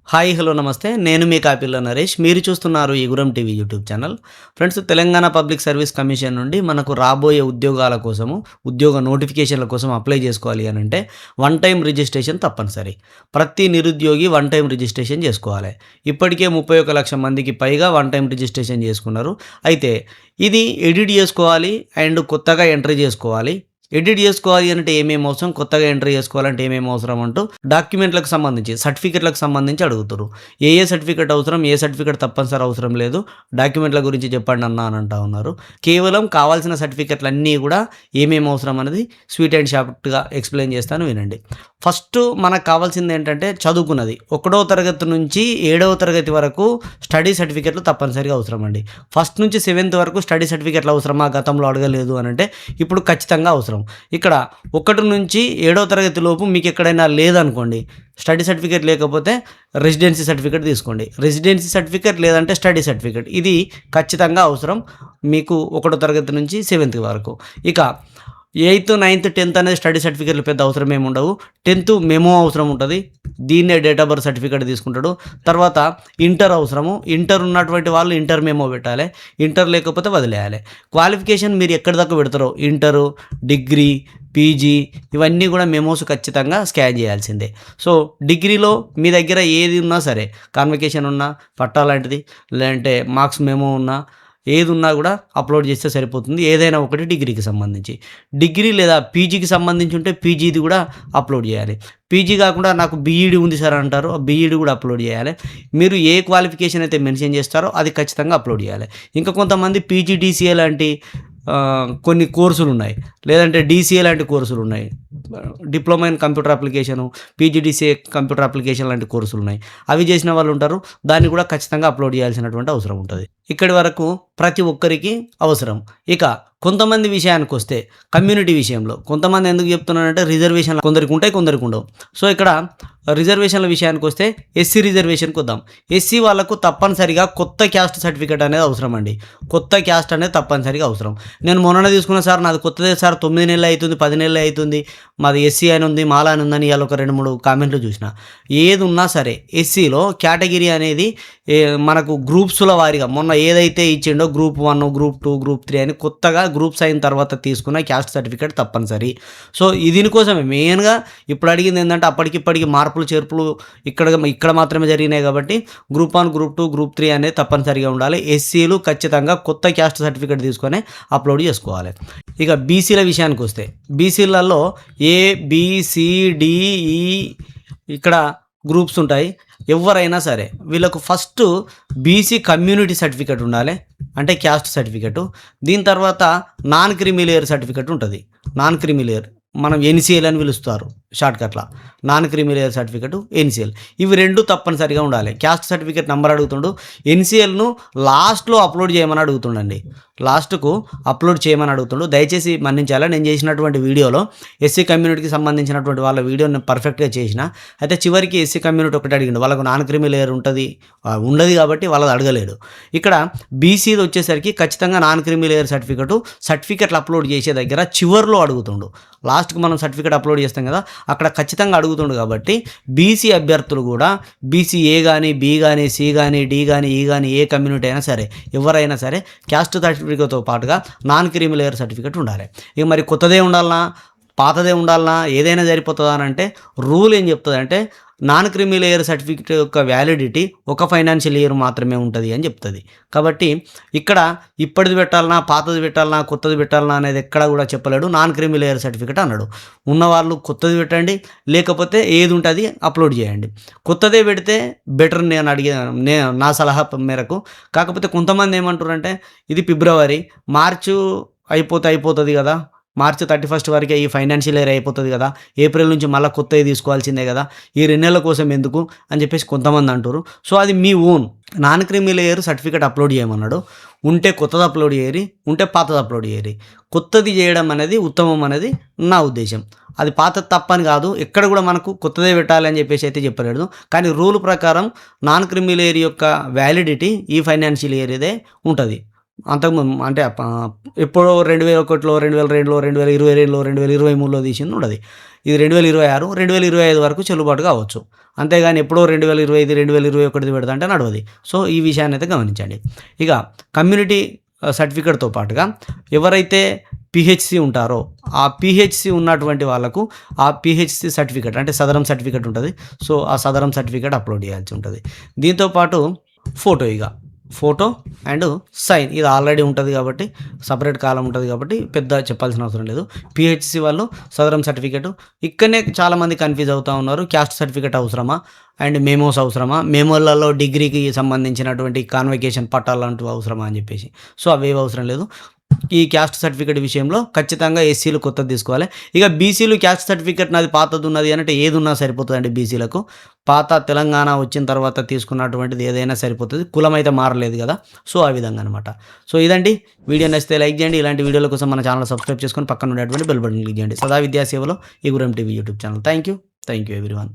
Hi hello నమస్తే నేను మీ కాపిల్ల నరేష్ మీరు చూస్తున్నారు ఈగురం TV YouTube channel. Friends, Telangana public service commission నుండి మనకు రాబోయే ఉద్యోగాల కోసము ఉద్యోగ నోటిఫికేషన్ల కోసం అప్లై చేసుకోవాలి అని అంటే వన్ టైం రిజిస్ట్రేషన్ తప్పనిసరి. ప్రతి నిరుద్యోగి వన్ టైం రిజిస్ట్రేషన్ చేసుకోవాలి. ఇప్పటికే 31 లక్షల మందికి పైగా వన్ టైం రిజిస్ట్రేషన్ చేసుకున్నారు. అయితే ఇది ఎడిట్ చేసుకోవాలి అండ్ కొత్తగా ఎంట్రీ చేసుకోవాలి. ఎడిట్ చేసుకోవాలి అంటే ఏమేమి అవసరం, కొత్తగా ఎంట్రీ చేసుకోవాలంటే ఏమేమి అవసరం అంటూ డాక్యుమెంట్లకు సంబంధించి సర్టిఫికెట్లకు సంబంధించి అడుగుతారు. ఏ సర్టిఫికెట్ అవసరం, ఏ సర్టిఫికెట్ తప్పనిసరి అవసరం లేదు, డాక్యుమెంట్ల గురించి చెప్పండి అన్న అని అంటా ఉన్నారు. కేవలం కావాల్సిన సర్టిఫికెట్లు అన్నీ కూడా ఏమేమి అవసరం అనేది స్వీట్ అండ్ షార్ట్గా ఎక్స్ప్లెయిన్ చేస్తాను, వినండి. ఫస్ట్ మనకు కావాల్సింది ఏంటంటే చదువుకున్నది 1వ తరగతి నుంచి 7వ తరగతి వరకు స్టడీ సర్టిఫికెట్లు తప్పనిసరిగా అవసరం అండి. ఫస్ట్ నుంచి 7th వరకు స్టడీ సర్టిఫికెట్లు అవసరమా, గతంలో అడగలేదు అని అంటే ఇప్పుడు ఖచ్చితంగా అవసరం. ఇక్కడ 1 నుంచి 7వ తరగతి లోపు మీకు ఎక్కడైనా లేదనుకోండి, స్టడీ సర్టిఫికేట్ లేకపోతే రెసిడెన్సీ సర్టిఫికేట్ తీసుకోండి. రెసిడెన్సీ సర్టిఫికేట్ లేదంటే స్టడీ సర్టిఫికేట్, ఇది ఖచ్చితంగా అవసరం మీకు 1వ తరగతి నుంచి 7th వరకు. ఇక 8th, 9th, 10th అనేది స్టడీ సర్టిఫికేట్లు పెద్ద అవసరం ఏమి ఉండవు. 10th మెమో అవసరం ఉంటుంది, దీన్నే డేట్ ఆఫ్ బర్త్ సర్టిఫికేట్ తీసుకుంటాడు. తర్వాత ఇంటర్ అవసరము, ఇంటర్ ఉన్నటువంటి వాళ్ళు ఇంటర్ మెమో పెట్టాలి, ఇంటర్ లేకపోతే వదిలేయాలి. క్వాలిఫికేషన్ మీరు ఎక్కడి దాకా పెడతారో, ఇంటరు, డిగ్రీ, పీజీ, ఇవన్నీ కూడా మెమోస్ ఖచ్చితంగా స్కాన్ చేయాల్సిందే. సో డిగ్రీలో మీ దగ్గర ఏది ఉన్నా సరే, కాన్వకేషన్ ఉన్నా, పట్టా లాంటిది, లేదంటే మార్క్స్ మెమో ఉన్నా, ఏది ఉన్నా కూడా అప్లోడ్ చేస్తే సరిపోతుంది. ఏదైనా ఒకటి డిగ్రీకి సంబంధించి, డిగ్రీ లేదా పీజీకి సంబంధించి ఉంటే పీజీది కూడా అప్లోడ్ చేయాలి. పీజీ కాకుండా నాకు బీఈడి ఉంది సార్ అంటారు, బీఈడి కూడా అప్లోడ్ చేయాలి. మీరు ఏ క్వాలిఫికేషన్ అయితే మెన్షన్ చేస్తారో అది ఖచ్చితంగా అప్లోడ్ చేయాలి. ఇంకా కొంతమంది పీజీడీసీఏ లాంటి కొన్ని కోర్సులు ఉన్నాయి, లేదంటే డీసీఏ లాంటి కోర్సులు ఉన్నాయి, diploma in computer application, PGDCA computer application లాంటి కోర్సులు ఉన్నాయి. అవి చేసిన వాళ్ళు ఉంటారు, దాన్ని కూడా ఖచ్చితంగా అప్లోడ్ చేయాల్సినటువంటి అవసరం ఉంటుంది. ఇక్కడి వరకు ప్రతి ఒక్కరికి అవసరం. ఇక కొంతమంది విషయానికి వస్తే, కమ్యూనిటీ విషయంలో కొంతమంది ఎందుకు చెప్తున్నానంటే రిజర్వేషన్లు కొందరికి ఉంటాయి, కొందరికి ఉండవు. సో ఇక్కడ రిజర్వేషన్ల విషయానికి వస్తే ఎస్సీ రిజర్వేషన్కి వద్దాం. ఎస్సీ వాళ్ళకు తప్పనిసరిగా కొత్త క్యాస్ట్ సర్టిఫికేట్ అనేది అవసరం అండి. కొత్త క్యాస్ట్ అనేది తప్పనిసరిగా అవసరం. నేను మొన్న తీసుకున్న సార్, నాది కొత్తదే సార్, 9 నెలలు అవుతుంది, 10 నెలలు అవుతుంది, మాది ఎస్సీ అని ఉంది, మాలా అని ఉందని ఇవాళ ఒక 2-3 కామెంట్లు చూసిన. ఏది ఉన్నా సరే ఎస్సీలో కేటగిరీ అనేది మనకు గ్రూప్స్ల వారీగా మొన్న ఏదైతే ఇచ్చిండో గ్రూప్ 1, గ్రూప్ 2, గ్రూప్ 3 అని కొత్తగా గ్రూప్స్ అయిన తర్వాత తీసుకున్న క్యాస్ట్ సర్టిఫికేట్ తప్పనిసరి. సో దీనికోసమే మెయిన్గా ఇప్పుడు అడిగింది ఏంటంటే అప్పటికిప్పటికి మార్పులు చేర్పులు ఇక్కడ మాత్రమే జరిగినాయి కాబట్టి గ్రూప్ 1, గ్రూప్ 2, గ్రూప్ 3 అనేది తప్పనిసరిగా ఉండాలి. ఎస్సీలు ఖచ్చితంగా కొత్త క్యాస్ట్ సర్టిఫికేట్ తీసుకొని అప్లోడ్ చేసుకోవాలి. ఇక బీసీల విషయానికి వస్తే, బీసీలలో ఏ, బి, సి, డి, ఈ ఇక్కడ గ్రూప్స్ ఉంటాయి. ఎవరైనా సరే వీళ్ళకు ఫస్ట్ బీసీ కమ్యూనిటీ సర్టిఫికేట్ ఉండాలి, అంటే క్యాస్ట్ సర్టిఫికేటు. దీని తర్వాత నాన్ క్రిమి లేయర్ సర్టిఫికేట్ ఉంటుంది. నాన్ క్రిమి లేయర్ మనం ఎన్సీఎల్ అని పిలుస్తారు షార్ట్కట్లా, non creamy layer certificate, NCL, ఇవి 2 తప్పనిసరిగా ఉండాలి. క్యాస్ట్ సర్టిఫికేట్ నెంబర్ అడుగుతుండు, ఎన్సీఎల్ను లాస్ట్లో అప్లోడ్ చేయమని అడుగుతుండండి, లాస్ట్కు అప్లోడ్ చేయమని అడుగుతుండు. దయచేసి మన్నించాలా, నేను చేసినటువంటి వీడియోలో ఎస్సీ కమ్యూనిటీకి సంబంధించినటువంటి వాళ్ళ వీడియో నేను పర్ఫెక్ట్గా చేసిన. అయితే చివరికి ఎస్సీ కమ్యూనిటీ ఒకటి అడిగిండు, వాళ్ళకు నాన్ క్రిమి లేయర్ ఉండదు కాబట్టి వాళ్ళది అడగలేడు. ఇక్కడ బీసీది వచ్చేసరికి ఖచ్చితంగా నాన్ క్రిమి లేయర్ సర్టిఫికెట్లు అప్లోడ్ చేసే దగ్గర చివర్లో అడుగుతుండు. లాస్ట్కి మనం సర్టిఫికేట్ అప్లోడ్ చేస్తాం కదా, అక్కడ ఖచ్చితంగా అడుగుతుండు. కాబట్టి బీసీ అభ్యర్థులు కూడా బీసీ ఏ కానీ, బి కానీ, సి కానీ, డి కానీ, ఈ కానీ, ఏ కమ్యూనిటీ అయినా సరే, ఎవరైనా సరే క్యాస్ట్ సర్టిఫికేట్తో పాటుగా నాన్ క్రిమి లేయర్ సర్టిఫికేట్ ఉండాలి. ఇక మరి కొత్తదే ఉండాలనా, పాతదే ఉండాలనా, ఏదైనా సరిపోతుందా అని అంటే రూల్ ఏం చెప్తుందంటే నాన్ క్రిమి లేయర్ సర్టిఫికేట్ యొక్క వ్యాలిడిటీ ఒక ఫైనాన్షియల్ ఇయర్ మాత్రమే ఉంటుంది అని చెప్తుంది. కాబట్టి ఇక్కడ ఇప్పటిది పెట్టాలన్నా, పాతది పెట్టాలన్నా, కొత్తది పెట్టాలన్నా అనేది ఎక్కడ కూడా చెప్పలేడు. నాన్ క్రిమి లేయర్ సర్టిఫికేట్ అన్నాడు. ఉన్నవాళ్ళు కొత్తది పెట్టండి, లేకపోతే ఏది ఉంటుంది అప్లోడ్ చేయండి. కొత్తదే పెడితే బెటర్ నా సలహా మేరకు. కాకపోతే కొంతమంది ఏమంటారంటే ఇది ఫిబ్రవరి, మార్చు అయిపోతుంది కదా, మార్చి 31 వరకే ఈ ఫైనాన్షియల్ ఇయర్ అయిపోతుంది కదా, ఏప్రిల్ నుంచి మళ్ళీ కొత్తవి తీసుకోవాల్సిందే కదా, ఈ 2 నెలల కోసం ఎందుకు అని చెప్పేసి కొంతమంది అంటారు. సో అది మీ own. Non creamy layer certificate upload చేయమన్నాడు, ఉంటే కొత్తది అప్లోడ్ చేయరి, ఉంటే పాతది అప్లోడ్ చేయరి. కొత్తది చేయడం అనేది ఉత్తమం అనేది నా ఉద్దేశం. అది పాతది తప్పని కాదు, ఎక్కడ కూడా మనకు కొత్తదే పెట్టాలి అని చెప్పేసి అయితే చెప్పలేదు. కానీ రూల్ ప్రకారం నాన్ క్రిమి లేయర్ యొక్క వ్యాలిడిటీ ఈ ఫైనాన్షియల్ ఇయర్ ఇదే ఉంటుంది. అంతకుముందు అంటే ఎప్పుడో 2001లో, 2002లో, 2022లో, 2023లో తీసింది ఉండదు. ఇది 2026, 2025 వరకు చెల్లుబాటు కావచ్చు. అంతేగాని ఎప్పుడో 2025, 2021 పెడతా అంటే నడవది. సో, ఈ విషయాన్ని అయితే గమనించండి. ఇక కమ్యూనిటీ సర్టిఫికేట్‌తో పాటుగా ఎవరైతే పీహెచ్‌సీ ఉంటారో, ఆ పీహెచ్‌సీ ఉన్నటువంటి వాళ్ళకు ఆ పీహెచ్‌సీ సర్టిఫికేట్ అంటే సదరం సర్టిఫికేట్ ఉంటది. సో, ఆ సదరం సర్టిఫికేట్ అప్‌లోడ్ చేయాల్సి ఉంటది. దీంతో పాటు ఫోటో అండ్ సైన్ ఇది ఆల్రెడీ ఉంటది కాబట్టి సెపరేట్ కాలమ్ ఉంటది కాబట్టి పెద్ద చెప్పాల్సిన అవసరం లేదు. పీహెచ్‌సీ వాళ్ళు సదరం సర్టిఫికేట్ ఇక్కడనే చాలామంది కన్‌ఫ్యూజ్ అవుతా ఉన్నారు. క్యాస్ట్ సర్టిఫికేట్ అవసరమా? అండ్ మెమోస్ అవసరమా? మెమోలలో డిగ్రీకి సంబంధించినటువంటి కాన్వకేషన్ పట్టాలు లాంటివి అవసరమా అని చెప్పేసి. సో, అవేవి అవసరం లేదు. ఈ క్యాస్ట్ సర్టిఫికేట్ విషయంలో ఖచ్చితంగా ఎస్సీలు కొత్తది తీసుకోవాలి. ఇక బీసీలు క్యాస్ట్ సర్టిఫికేట్ నాది పాతదున్నది అనంటే ఏదున్నా సరిపోతదండి బీసీలకు. పాత తెలంగాణ వచ్చిన తర్వాత తీసుకున్నటువంటిది ఏదైనా సరిపోతది. కులమైతే మారలేదు గదా! సో, ఆ విధంగా అనమాట. సో, ఇదండి. వీడియో నచ్చితే లైక్ జేయండి. ఇలాంటి వీడియోల కోసం మన ఛానెల్ సబ్స్క్రైబ్ చేసుకొని పక్కన ఉండేటువంటి బెల్ బటన్ క్లిక్ చేయండి. సదా విద్యా సేవలో ఈ Guram TV YouTube channel. Thank you everyone.